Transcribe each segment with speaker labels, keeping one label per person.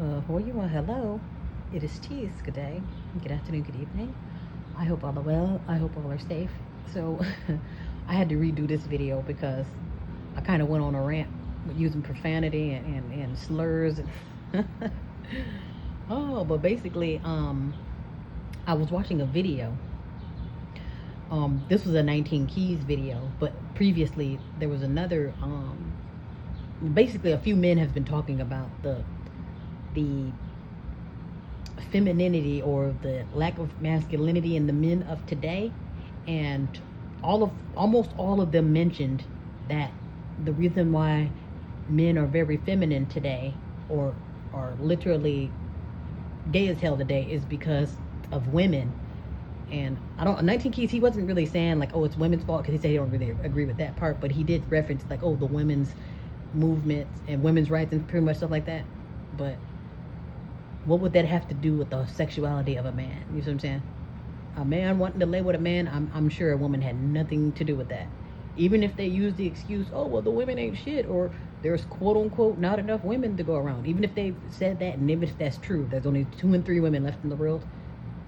Speaker 1: Well, hello. It is Teece. Good day, good afternoon, good evening. I hope all are well. I hope all are safe. So, I had to redo this video because I kind of went on a rant with using profanity and slurs. Oh, but basically, I was watching a video. This was a 19 Keys video, but previously there was another. Basically, a few men have been talking about the femininity or the lack of masculinity in the men of today, and almost all of them mentioned that the reason why men are very feminine today, or are literally gay as hell today, is because of women. And I don't, 19 Keys, he wasn't really saying like, oh, it's women's fault, because he said he don't really agree with that part, but he did reference like, oh, the women's movements and women's rights and pretty much stuff like that. But what would that have to do with the sexuality of a man? You see what I'm saying? A man wanting to lay with a man, I'm sure a woman had nothing to do with that. Even if they use the excuse, oh, well, the women ain't shit, or there's quote unquote not enough women to go around. Even if they said that, and even if that's true, there's only 2 and 3 women left in the world,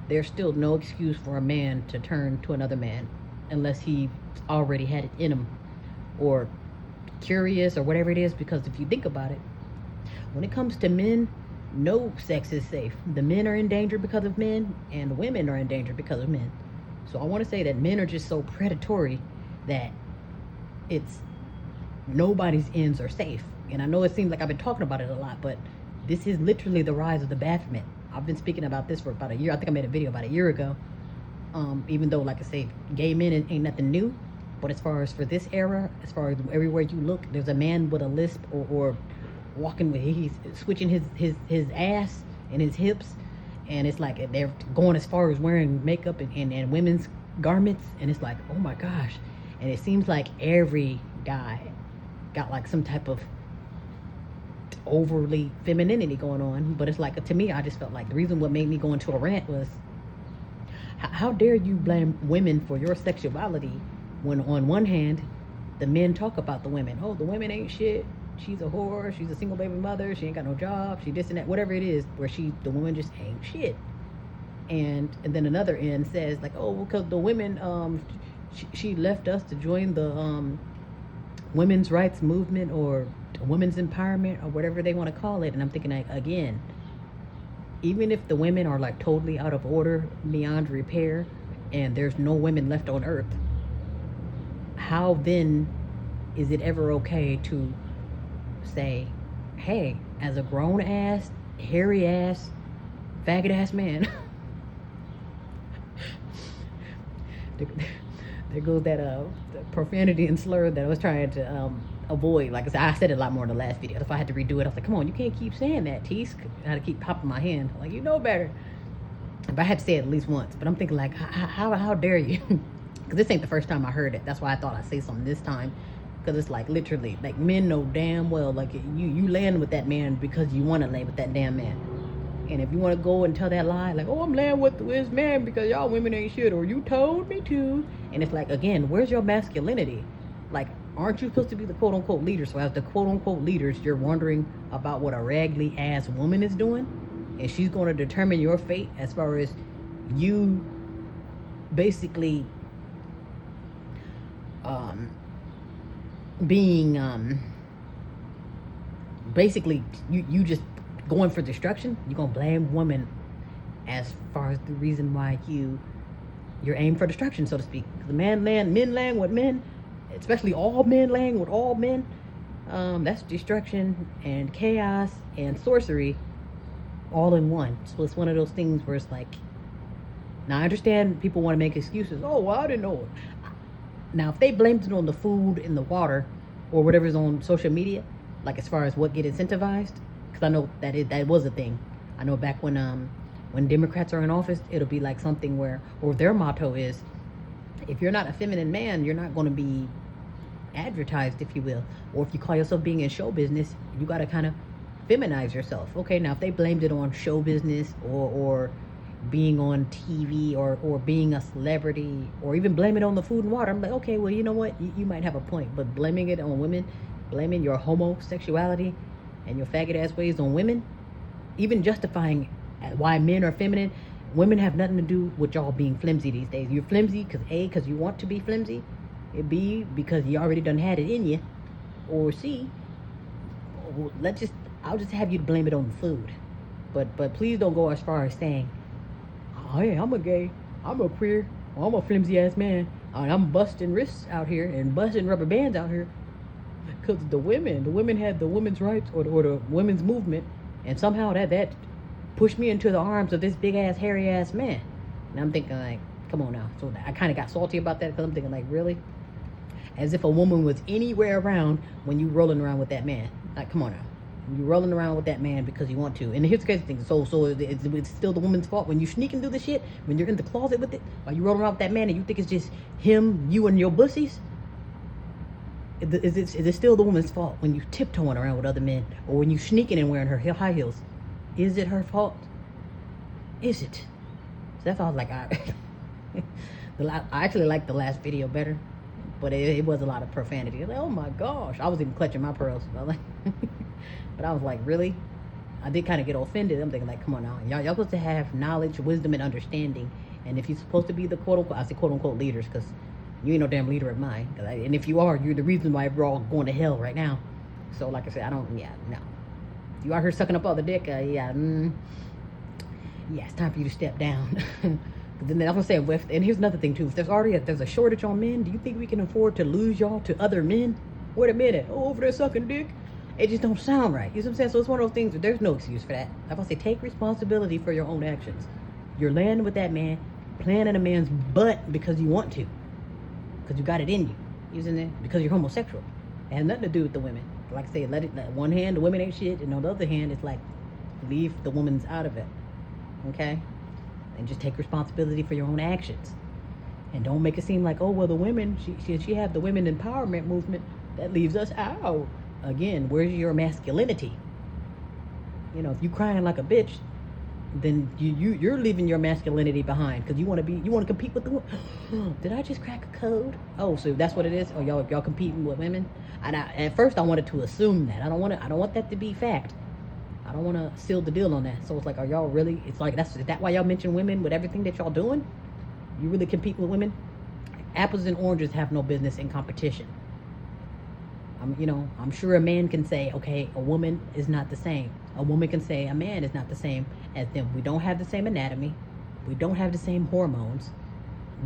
Speaker 1: there's still no excuse for a man to turn to another man unless he already had it in him, or curious, or whatever it is. Because if you think about it, when it comes to men, no sex is safe. The men are in danger because of men, and the women are in danger because of men. So I want to say that men are just so predatory that it's nobody's ends are safe. And I know it seems like I've been talking about it a lot, but this is literally the rise of the Baphomet. I've been speaking about this for about a year. I think I made a video about a year ago. Even though, like I say, gay men ain't nothing new, but as far as for this era, as far as everywhere you look, there's a man with a lisp, or walking with, he's switching his ass and his hips, and it's like they're going as far as wearing makeup and women's garments, and it's like, oh my gosh. And it seems like every guy got like some type of overly femininity going on. But it's like, to me, I just felt like the reason what made me go into a rant was, how dare you blame women for your sexuality when on one hand the men talk about the women, oh, the women ain't shit, she's a whore, she's a single baby mother, she ain't got no job, she this and that, whatever it is, where the woman just ain't shit. And then another end says like, oh, because the women, she left us to join the women's rights movement, or women's empowerment, or whatever they want to call it. And I'm thinking, like, again, even if the women are like totally out of order, beyond repair, and there's no women left on earth, how then is it ever okay to say, hey, as a grown ass, hairy ass, faggot ass man, there goes that the profanity and slur that I was trying to avoid. Like I said it a lot more in the last video. That's why I had to redo it. I was like, come on, you can't keep saying that, Teece. I had to keep popping my hand. Like, you know better. But I had to say it at least once. But I'm thinking like, how dare you? Because this ain't the first time I heard it. That's why I thought I'd say something this time. Because it's like, literally, like, men know damn well, like, you laying with that man because you want to lay with that damn man. And if you want to go and tell that lie, like, oh, I'm laying with this man because y'all women ain't shit, or you told me to. And it's like, again, where's your masculinity? Like, aren't you supposed to be the quote-unquote leader? So as the quote-unquote leaders, you're wondering about what a raggedy ass woman is doing, and she's going to determine your fate as far as you basically being basically you just going for destruction. You're gonna blame women as far as the reason why you're aimed for destruction, so to speak. The men laying with men, especially all men laying with all men, that's destruction and chaos and sorcery all in one. So it's one of those things where it's like, now I understand people want to make excuses. Oh, well, I didn't know it. Now, if they blamed it on the food and the water, or whatever's on social media, like as far as what get incentivized, because I know that was a thing. I know back when Democrats are in office, it'll be like something where, or their motto is, if you're not a feminine man, you're not going to be advertised, if you will. Or if you call yourself being in show business, you got to kind of feminize yourself. Okay, now if they blamed it on show business, or being on TV, or being a celebrity, or even blame it on the food and water, I'm like, okay, well, you know what, you might have a point. But blaming it on women, blaming your homosexuality and your faggot ass ways on women, even justifying why men are feminine. Women have nothing to do with y'all being flimsy these days. You're flimsy because you want to be flimsy. B, because you already done had it in you. Or C, I'll just have you to blame it on the food. But please don't go as far as saying, oh, hey, I'm a gay, I'm a queer, or I'm a flimsy ass man, and I'm busting wrists out here and busting rubber bands out here. Because the women had the women's rights or the women's movement, and somehow that pushed me into the arms of this big ass hairy ass man. And I'm thinking like, come on now. So I kind of got salty about that because I'm thinking like, really? As if a woman was anywhere around when you rolling around with that man. Like, come on now. You're rolling around with that man because you want to. And here's the crazy thing. So it's still the woman's fault when you sneaking through the shit, when you're in the closet with it, while you rolling around with that man and you think it's just him, you, and your bussies? Is it still the woman's fault when you tiptoeing around with other men, or when you sneaking and wearing her high heels? Is it her fault? Is it? So that's why I was like, I actually liked the last video better, but it was a lot of profanity. Like, oh my gosh, I was even clutching my pearls. But I was like, really? I did kind of get offended. I'm thinking like, come on now, y'all supposed to have knowledge, wisdom, and understanding. And if you're supposed to be the quote unquote, I say quote unquote leaders, because you ain't no damn leader of mine. And if you are, you're the reason why we're all going to hell right now. So like I said, no. You out here sucking up all the dick, yeah, it's time for you to step down. Then I'm gonna say, and here's another thing too. If there's a shortage on men, do you think we can afford to lose y'all to other men? Wait a minute, over there sucking dick. It just don't sound right. You know what I'm saying? So it's one of those things. There's no excuse for that. I'm gonna say, take responsibility for your own actions. You're landing with that man, playing in a man's butt because you want to, because you got it in you. Using it because you're homosexual. It has nothing to do with the women. Like I say, let one hand, the women ain't shit, and on the other hand, it's like, leave the women's out of it. Okay? And just take responsibility for your own actions. And don't make it seem like, oh, well, the women, she had the women empowerment movement, that leaves us out. Again, where's your masculinity? You know, if you crying like a bitch, then you're leaving your masculinity behind because you want to compete with the women. Did I just crack a code? Oh, so that's what it is? Oh, y'all competing with women? And at first I wanted to assume that. I don't want that to be fact. I don't want to seal the deal on that. So it's like, are y'all really? It's like, is that why y'all mention women with everything that y'all doing? You really compete with women? Apples and oranges have no business in competition. I'm sure a man can say, okay, a woman is not the same. A woman can say a man is not the same as them. We don't have the same anatomy. We don't have the same hormones.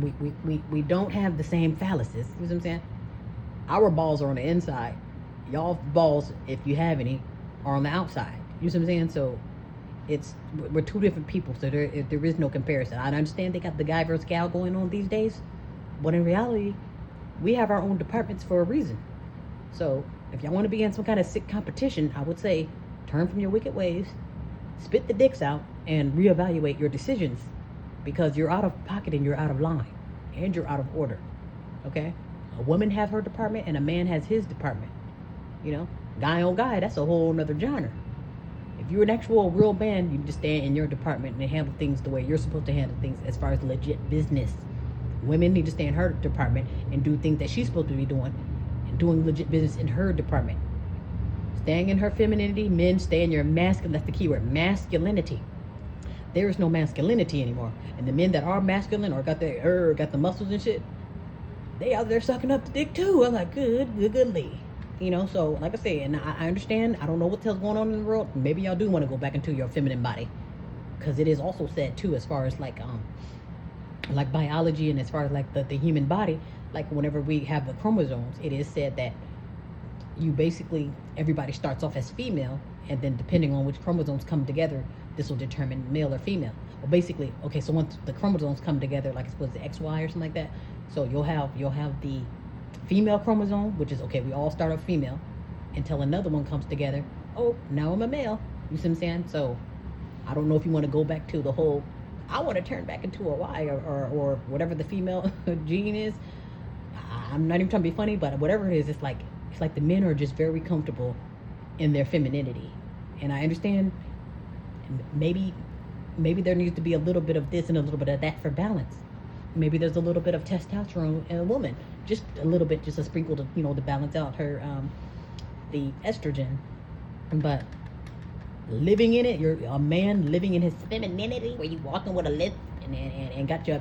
Speaker 1: We don't have the same phalluses. You know what I'm saying? Our balls are on the inside. Y'all balls, if you have any, are on the outside. You know what I'm saying? So we're two different people. So there is no comparison. I understand they got the guy versus gal going on these days, but in reality, we have our own departments for a reason. So if y'all want to be in some kind of sick competition, I would say turn from your wicked ways, spit the dicks out, and reevaluate your decisions, because you're out of pocket and you're out of line and you're out of order. Okay? A woman has her department and a man has his department. You know, guy on guy, that's a whole nother genre. If you're an actual real man, you just stay in your department and handle things the way you're supposed to handle things as far as legit business. Women need to stay in her department and do things that she's supposed to be doing, and doing legit business in her department. Staying in her femininity, men stay in your masculine. That's the key word, masculinity. There is no masculinity anymore. And the men that are masculine or got the muscles and shit, they out there sucking up the dick too. I'm like, goodly. You know, so like I say, and I understand, I don't know what the hell's going on in the world. Maybe y'all do want to go back into your feminine body. Because it is also said too, as far as like biology, and as far as like the human body, like whenever we have the chromosomes, it is said that you basically, everybody starts off as female, and then depending on which chromosomes come together, this will determine male or female. Well, basically, okay, so once the chromosomes come together, like it's the XY or something like that, so you'll have the female chromosome, which is, okay, we all start off female, until another one comes together. Oh, now I'm a male. You see what I'm saying? So I don't know if you want to go back to the whole, I want to turn back into a Y or whatever the female gene is. I'm not even trying to be funny, but whatever it is, it's like the men are just very comfortable in their femininity. And I understand maybe there needs to be a little bit of this and a little bit of that for balance. Maybe there's a little bit of testosterone in a woman, just a little bit, just a sprinkle to balance out her the estrogen. But living in it. You're a man living in his femininity, where you walking with a lip and got your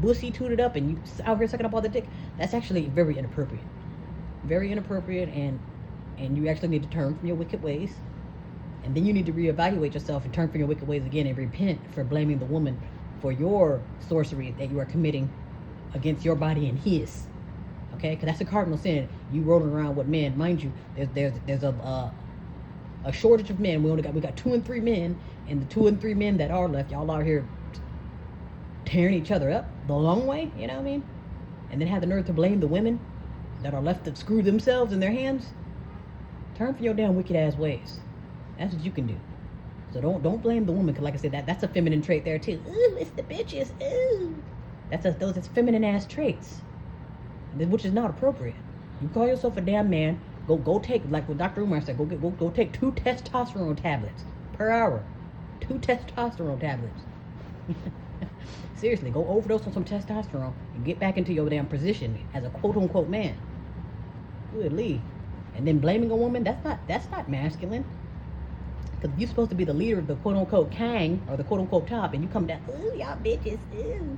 Speaker 1: bussy tooted up and you out here sucking up all the dick. That's actually very inappropriate. Very inappropriate, and you actually need to turn from your wicked ways. And then you need to reevaluate yourself and turn from your wicked ways again and repent for blaming the woman for your sorcery that you are committing against your body and his. Okay, because that's a cardinal sin. You rolling around with men, mind you. There's a shortage of men. We got 2 and 3 men, and the 2 and 3 men that are left, y'all out here tearing each other up the long way. You know what I mean? And then have the nerve to blame the women that are left to screw themselves in their hands. Turn from your damn wicked ass ways. That's what you can do. So don't blame the woman, because like I said, that's a feminine trait there too. Ooh, it's the bitches. Ooh, that's feminine ass traits, which is not appropriate. You call yourself a damn man. Go take, like what Dr. Umar said. Go take 2 testosterone tablets per hour. 2 testosterone tablets. Seriously, go overdose on some testosterone and get back into your damn position as a quote unquote man. Good Lee. And then blaming a woman, that's not masculine. Because you're supposed to be the leader of the quote unquote gang or the quote unquote top, and you come down, ooh, y'all bitches, ooh.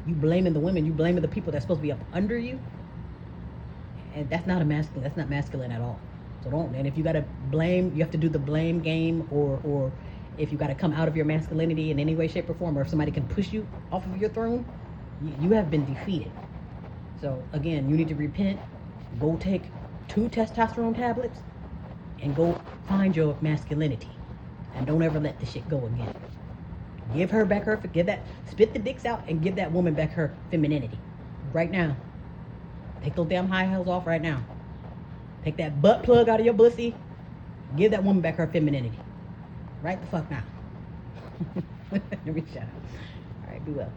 Speaker 1: You blaming the women, you blaming the people that's supposed to be up under you. And that's not masculine at all. So don't, and if you gotta blame, you have to do the blame game, or if you gotta come out of your masculinity in any way, shape, or form, or if somebody can push you off of your throne, you have been defeated. So again, you need to repent, go take 2 testosterone tablets, and go find your masculinity, and don't ever let the shit go again. Give her back her, spit the dicks out and give that woman back her femininity right now. Take those damn high heels off right now. Take that butt plug out of your bussy. Give that woman back her femininity right the fuck now. Let me shut up. All right, be well.